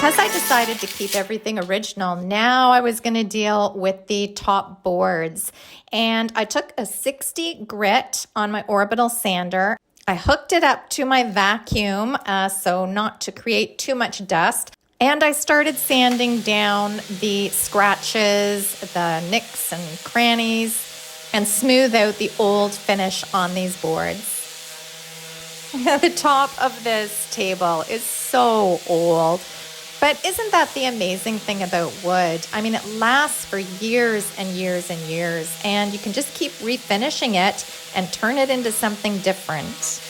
because I decided to keep everything original, now I was going to deal with the top boards. And I took a 60 grit on my orbital sander. I hooked it up to my vacuum, so not to create too much dust. And I started sanding down the scratches, the nicks and crannies, and smooth out the old finish on these boards. The top of this table is so old, but isn't that the amazing thing about wood? I mean, it lasts for years and years and years, and you can just keep refinishing it and turn it into something different.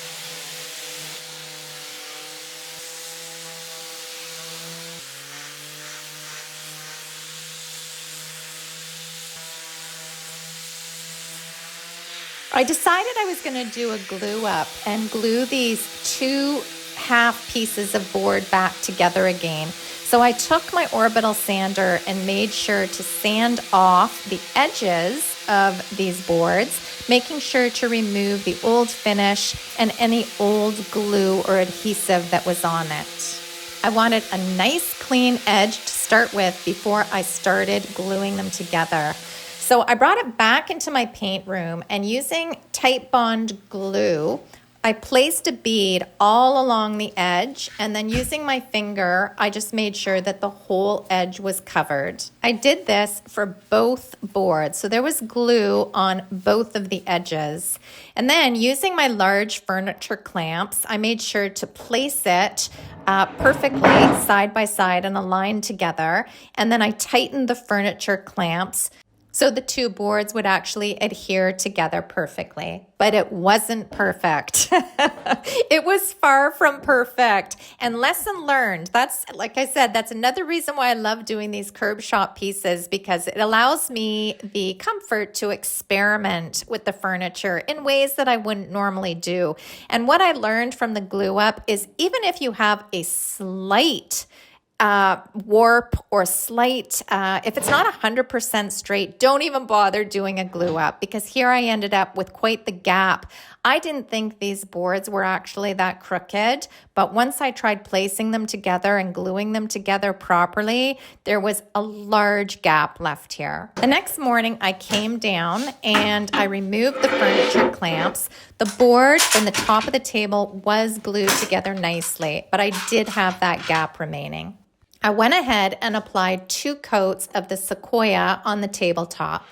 I decided I was going to do a glue up and glue these two half pieces of board back together again. So I took my orbital sander and made sure to sand off the edges of these boards, making sure to remove the old finish and any old glue or adhesive that was on it. I wanted a nice clean edge to start with before I started gluing them together. So I brought it back into my paint room, and using Titebond glue, I placed a bead all along the edge, and then using my finger, I just made sure that the whole edge was covered. I did this for both boards, so there was glue on both of the edges. And then using my large furniture clamps, I made sure to place it perfectly side by side and aligned together. And then I tightened the furniture clamps so the two boards would actually adhere together perfectly. But it wasn't perfect. It was far from perfect. And lesson learned. That's, like I said, that's another reason why I love doing these curb shop pieces, because it allows me the comfort to experiment with the furniture in ways that I wouldn't normally do. And what I learned from the glue up is even if you have a slight warp or slight, if it's not 100% straight, don't even bother doing a glue up, because here I ended up with quite the gap. I didn't think these boards were actually that crooked, but once I tried placing them together and gluing them together properly, there was a large gap left here. The next morning I came down and I removed the furniture clamps. The board and the top of the table was glued together nicely, but I did have that gap remaining. I went ahead and applied 2 coats of the Sequoia on the tabletop.